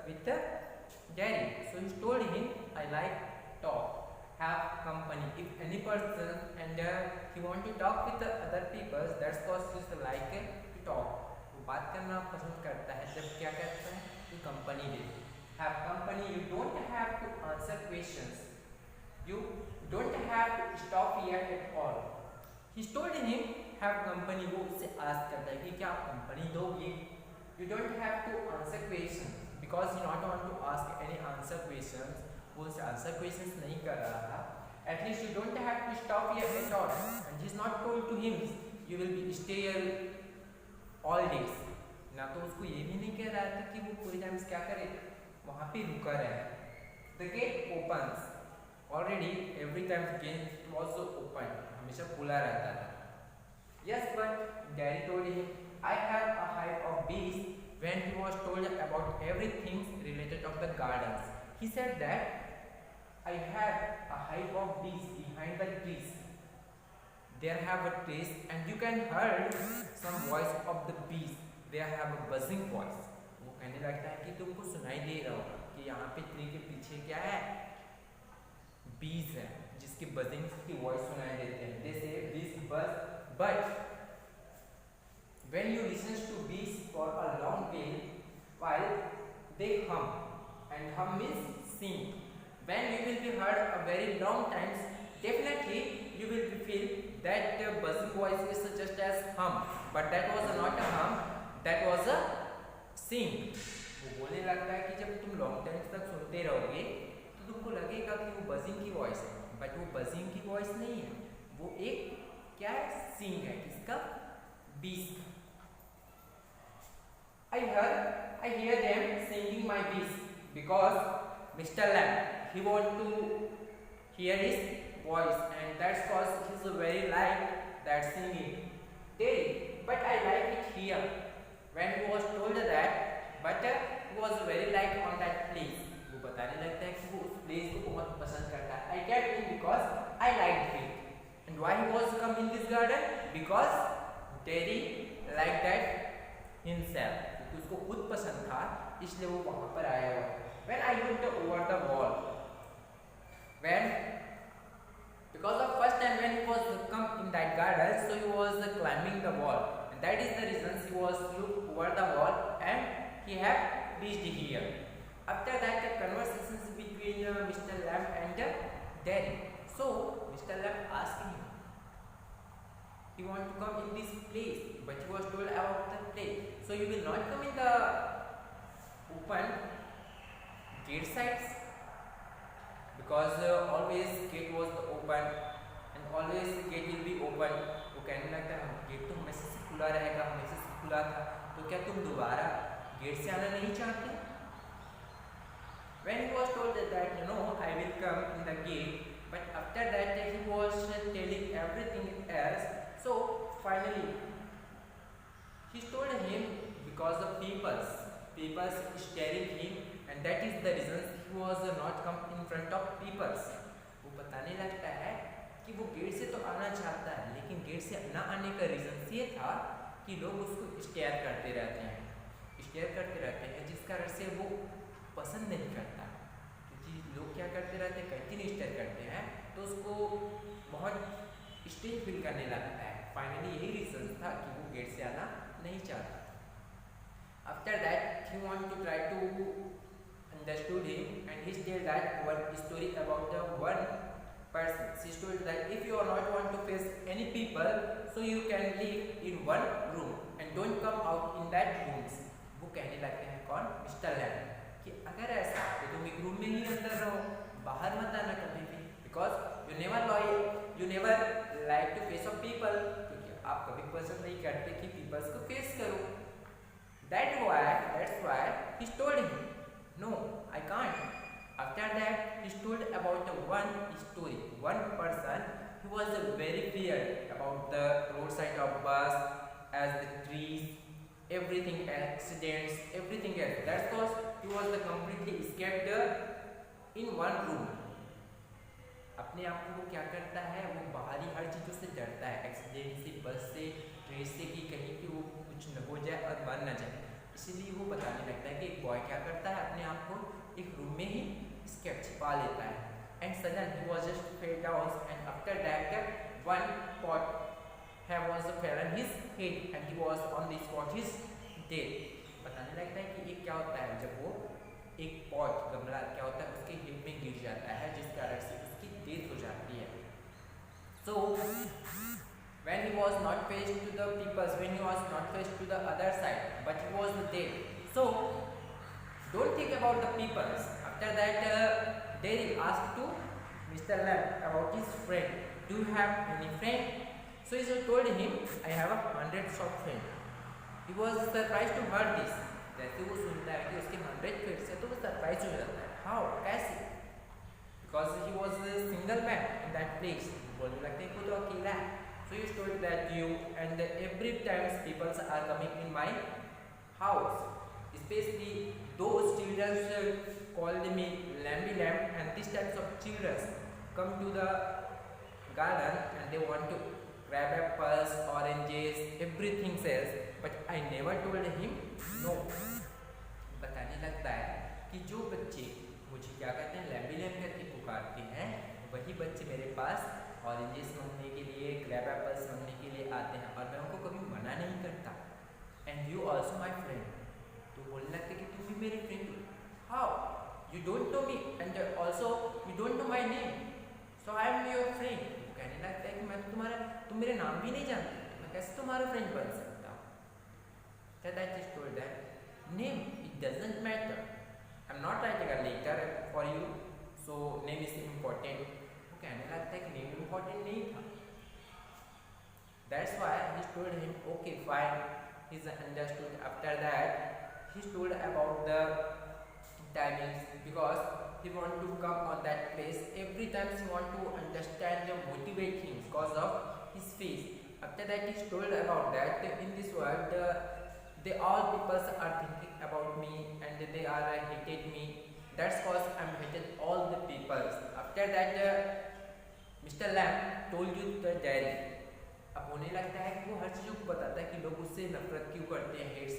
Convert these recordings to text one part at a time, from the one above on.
with Gary. So he told him, I like talk, have company. If any person and he want to talk with the other people, that's cause he's like to talk. वो बात करना पसंद करता है जब क्या करता है कि company they. Have company. You don't have to answer questions. You don't have to stop here at all. He told him have company. वो उससे ask करता है कि क्या आप कंपनी दोगे. You don't have to answer questions because he not want to ask any answer questions. वो उससे answer questions नहीं कर रहा था. At least you don't have to stop here at all. And he's not told to him you will be stay here all days. ना तो उसको ये भी नहीं कह रहा था कि वो पूरे टाइम क्या करे वहाँ पे रुका रहे. The gate opens. Already every time the gate was open. हमेशा खुला रहता था. Yes, but Gary told him I have a hive of bees. When he was told about everything related of the gardens, he said that I have a hive of bees behind the trees. There have a trees and you can hear some voice of the bees. They have a buzzing voice. वो कहने लगता है कि तुमको सुनाई दे रहा होगा कि यहाँ पे ट्री के पीछे क्या है, बीज है जिसके बजिंग की वॉइस सुनाई देते हैं. They say bees buzz, but when you listen to bees for a long while they hum, and hum means sing. When you will be heard a very long times, definitely you will feel that the buzzing voice is just as hum, but that was not a hum, that was a sing. वो बोलने लगता है कि जब तुम long time तक सुनते रहोगे तो तुमको लगेगा कि वो बजिंग की वॉइस है, बट वो बजिंग की वॉइस नहीं है, वो एक क्या है, सिंग है. किसका? बीस. I hear them singing my bees because Mr. Lamb, he want to hear his voice, and that's cause he's very like that singing. They, but I like it here. When he was told that, but he was very like on that place. वो बताने लगता है कि वो उस place को बहुत पसंद करता है. I kept him because I liked it. And why he was come in this garden? Because Terry liked that himself. क्योंकि उसको खुद पसंद था इसलिए वो वहाँ पर आया हुआ. When I looked over the wall, because of first time when he was come in that garden, so he was climbing the wall, and that is the reason he was look over the wall and he have reached here. After that, the conversations between Mr. Lamb and Derry. So Mr. Lamb asked him, he want to come in this place, but he was told about the place. So you will not come in the open gate sides, because always gate was open and always gate will be open. वो कहने लगता है gate तो हमेशा से खुला रहेगा, हमेशा से खुला था, तो क्या तुम दोबारा गेट से आना नहीं चाहते? When he was told that you know I will come in the gate, but after that he was telling everything else. So finally he told him because the people staring him, and that is the reason he was not come in front of people. वो बताने लगता है कि वो gate से तो आना चाहता है, लेकिन गेट से ना आने का रीजन ये था कि लोग उसको स्टेयर करते रहते हैं, जिस कारण से वो पसंद नहीं करता. क्योंकि लोग क्या करते रहते हैं, कंटिन्यू स्टेयर करते हैं, तो उसको बहुत स्टेज फील करने लगता है. फाइनली यही रीजन था कि वो गेट से आना नहीं चाहता. After that, he wanted to try to understood him, and he told that one story about the one person. She told that if you are not want to face any people, so you can live in one room and don't come out in that rooms. वो कहने लगते हैं कौन? Mister land, कि अगर ऐसा तो तुम एक रूम में ही अंदर रहो, बाहर मत आना कभी भी, because you never like to face of people, क्योंकि आप कभी पसंद नहीं करते कि peoples को फेस करो. That's why he told him, no, I can't. After that, he told about one story. One person who was very feared about the roadside of bus, as the trees, everything, accidents, everything else. That's because he was completely escaped in one room. अपने आप को क्या करता है, वो बाहरी हर चीज़ों से डरता है, एक्सीडेंट से, बस से, ट्रेन से, कि कहीं कि वो कुछ न हो जाए और मर न जाए, इसीलिए वो बताने लगता है कि एक बॉय क्या करता है, अपने आप को एक रूम में ही स्केप छिपा लेता है। And sudden he was just fell down and after that one pot have was fell on his head and he was on the spot his dead. बताने लगता है कि ये क्या होता है, जब वो एक पॉट गमला क्या होता है उसके हेड में गिर जाता है, जिस कारण से उसकी डेथ हो जाती है। So when he was not faced to the peoples, when he was not faced to the other side, but he was dead. So don't think about the peoples. After that, Derry asked to Mr. Lamb about his friend. Do you have any friend? So he told him, I have 100 of friends. He was surprised to hear this. जैसे वो सुनता है कि उसके 100 friends है तो वो surprise हो जाता है। How? कैसे? Because he was a single man in that place. बोलने लगते हैं वो तो अकेला है। So he told that you and every time people are coming in my house, especially those children called me Lamby Lamb, and these types of children come to the garden and they want to grab apples, oranges, everything else, but I never told him no. बताने लगता है कि जो बच्चे मुझे क्या कहते हैं लैम्बी लैम्ब करके पुकारते हैं, वही बच्चे मेरे पास ऑरेंजेस मांगने के लिए, ग्रैब एप्पल्स मांगने के लिए आते हैं और मैं उनको कभी मना नहीं करता। And you also my friend, तो बोलने लगते कि तुम भी मेरे फ्रेंड हो। How you don't know me and also you don't know my name, so I am your friend. वो कहने लगता है कि मैं तुम मेरे नाम भी नहीं जानते, मैं कैसे तुम्हारा फ्रेंड बन सकता हूँ। That is told that name it doesn't matter. I'm not writing a letter for you, so name is important. वो कहने लगता है कि name important नहीं था। That's why he told him, okay, fine. He's understood. After that, he told about the timings because he want to come on that place. Every time he want to understand and motivate him because of his face. After that, he told about that in this world, they all people are thinking about me and they are hated me. That's cause I'm hated all the people. After that, Mr. Lamb told you the diary. अब होने लगता है कि वो हर चीज़ को बताता है कि लोग उससे नफरत क्यों करते हैं, हेट्स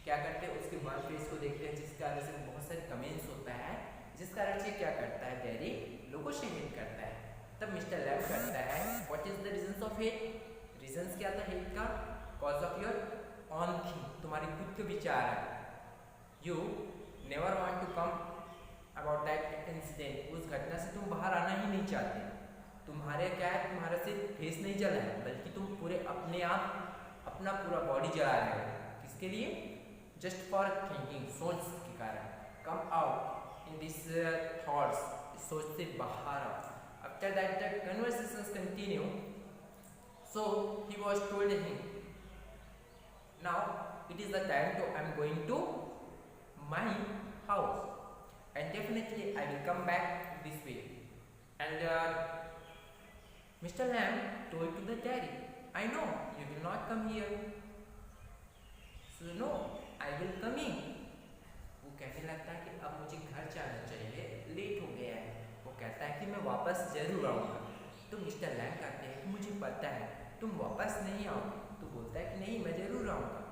क्या करते हैं, उसके बर्थ फेस को देखते हैं जिस कारण से बहुत सारे कमेंट्स होता है, जिस कारण से क्या करता है डेरी लोगों से हेट करता है। तब मिस्टर लैम्ब करता है what is the reasons of hate, reasons क्या था हेट का, cause of your own thing, तुम्हारी खुद के विचार है। You never want to come about that incident, उस घटना से तुम बाहर आना ही नहीं चाहते। तुम्हारे क्या है, तुम्हारा सिर्फ फेस नहीं जला है बल्कि तुम पूरे अपने आप अपना पूरा बॉडी जला रहे हो। किसके लिए, जस्ट फॉर थिंकिंग, सोच के कारण। Come out in this thoughts, सोच से बाहर आओ। After that the conversations continue, so he was told him now it is the time to I am going to my house and definitely I will come back this way. And Mr. Lamb told to the daddy, I know you will not come here. So no, I will come in. वो कहने लगता है कि अब मुझे घर जाना चाहिए, लेट हो गया है। वो कहता है कि मैं वापस जरूर आऊँगा। तो मिस्टर लैम्ब कहते हैं कि मुझे पता है तुम वापस नहीं आओगे। तो बोलता है कि नहीं मैं जरूर आऊँगा।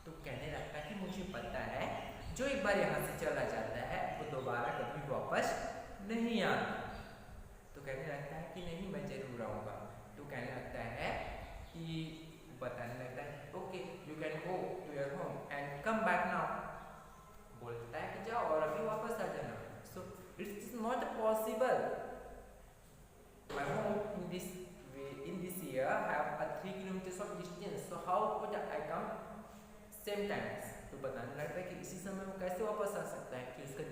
तो कहने लगता है कि मुझे पता है जो एक बार यहाँ से चला जाता है वो दोबारा कभी वापस नहीं आता। तो कहने लगता है कि नहीं मैं जरूर आऊँगा। तो कहने लगता है कि बताने लगता है okay you can go to your home and come back now. बोलता है कि जाओ और अभी वापस आ जाना। So it's not possible, my home in this year have a 3 kilometres of distance, so how could I come same times. तो बताने लगता है कि इसी समय वो कैसे वापस आ सकता है कि उसका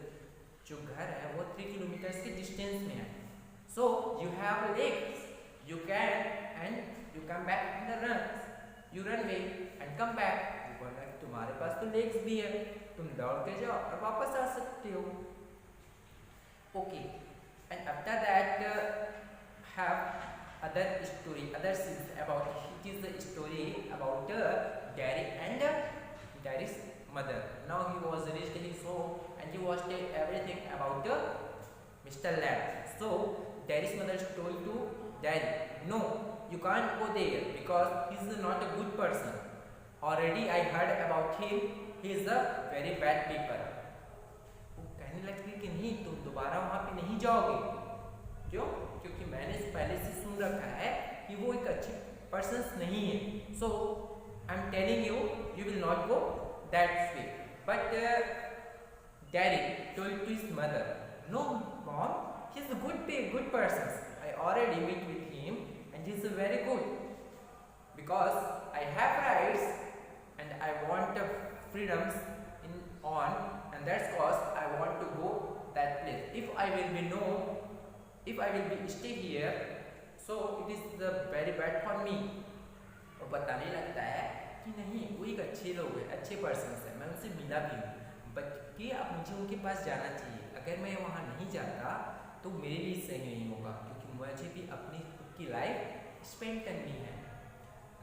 जो घर है वो 3 किलोमीटर्स के डिस्टेंस में है। So you have legs, you can and you come back in the runs. You run away and come back. बोला कि तुम्हारे पास तो legs भी है, तुम दौड़ के जाओ और वापस आ सकते हो। Okay. And after that have other story, other scenes about it is the story about Gary and Gary's mother. Now he was reached his home and he was tell everything about Mr. Lamb. So Daddy's mother told to Daddy, no, you can't go there because he's not a good person. Already I heard about him he is a very bad people. वो कहने लगती है कि नहीं, तुम दोबारा वहाँ पे नहीं जाओगे। क्यों? क्योंकि मैंने पहले से सुन रखा है कि वो एक अच्छी पर्सन नहीं है। So I am telling you, you will not go that way. But Derek told to his mother, "No, mom, he's a good person. I already meet with him, and he's very good. Because I have rights, and I want freedoms in on, and that's cause I want to go that place. If I will be stay here, so it is the very bad for me." वो बताने लगता है कि नहीं, वो एक अच्छे लोग हैं, अच्छे पर्सन है, मैं उनसे मिला भी हूँ, बट कि अब मुझे उनके पास जाना चाहिए। अगर मैं वहाँ नहीं जाता तो मेरे लिए सही नहीं होगा, क्योंकि मुझे भी अपनी खुद की लाइफ स्पेंड करनी है।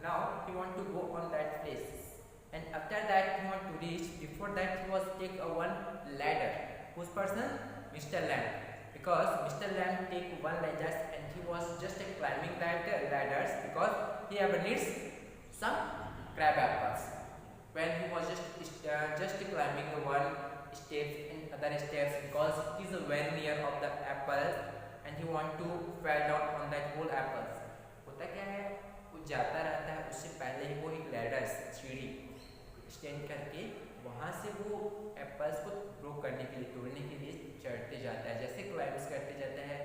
Now he want to go on that place, and after that he want to reach, before that he was take a one ladder. Whose person? Mr Lamb. Because Mr. Lamb take one ladders and he was just climbing that ladders because he have needs some crab apples. When he was just climbing one steps and other steps because he is very near of the apples and he want to fall down on that whole apples. होता क्या है, वो जाता रहता है, उससे पहले ही वो एक लैडर सीढ़ी स्टैंड करके वहाँ से वो एप्पल्स को ग्रो करने के लिए, तोड़ने के लिए चढ़ते जाता है। जैसे क्लाइम्स करते जाता है,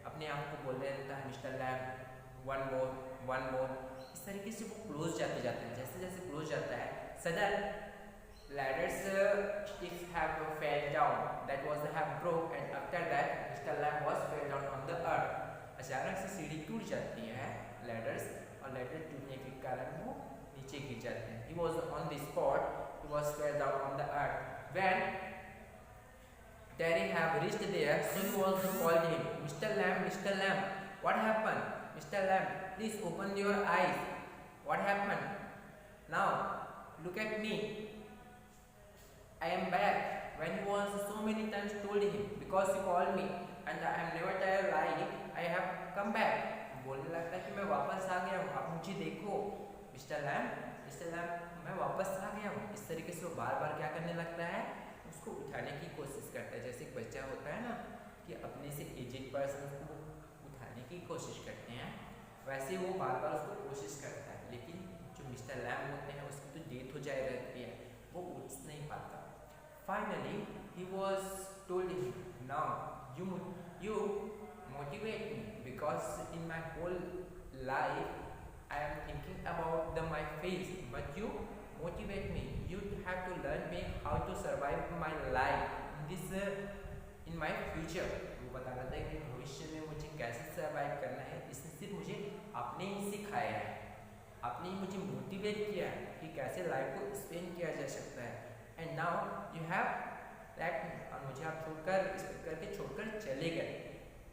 अपने आप को बोल रहता है मिस्टर लैम्ब वन मोर, इस तरीके से वो क्लोज जाते जाते हैं। जैसे जैसे क्लोज जाता है, sudden ladders sticks have fell down, that was the have broke, and after that Mr. Lamb was fell down on the earth. अचानक से सीढ़ी टूट जाती है ladders, और लैडर टूटने के कारण वो नीचे गिर जाते हैं। He was on the spot, he was fell down on the earth. When Terry have reached there, so he also called him, Mr. Lamb, what happened? Mr. Lamb, please open your eyes. What happened? Now look at me. I am back. When he was so many times told him, because he called me and I am never tired lying, I have come back. बोलने लगता है कि मैं वापस आ गया हूँ, आप मुझे देखो। मिस्टर लैम्ब, मैं वापस आ गया हूँ। इस तरीके से वो बार बार क्या करने लगता है, उसको उठाने की कोशिश करता है। जैसे एक बच्चा होता है ना कि अपने से एजेड पर्सन को उठाने की कोशिश करते हैं, वैसे वो बार बार उसको कोशिश करता है। लेकिन जो मिस्टर लैम्ब होते हैं उसकी तो डेथ हो जाए रहती है, वो उठ नहीं पाता। Finally, he was told him, now you motivate me, because in my whole life I am thinking about my face, but you motivate me. You have to learn me how to survive my life in my future. वो बता रहा था कि भविष्य में मुझे कैसे survive करना है, इसने सिर्फ मुझे आपने ही सिखाया है, आपने ही मुझे मोटिवेट किया है कि कैसे लाइफ को स्पेंड किया जा सकता है। And now you have let me, और मुझे आप छोड़कर इस करके छोड़कर चले गए।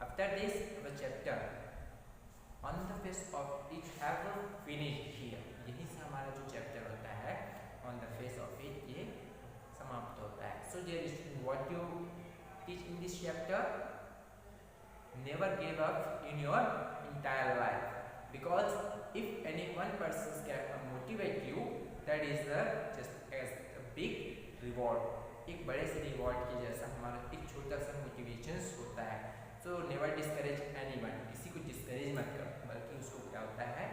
After this the chapter on the face of it have finished here. यहीं से हमारा जो चैप्टर होता है on the face of it, ये समाप्त होता है। So dear student, what you teach in this chapter, never give up in your entire life, because if any one person can motivate you, that is just as a big reward. एक बड़े से reward के जैसा हमारा एक छोटा सा motivation होता है। सो नेवर डिस्करेज एनीवन, किसी को डिस्करेज मत करो, बल्कि उसको क्या होता है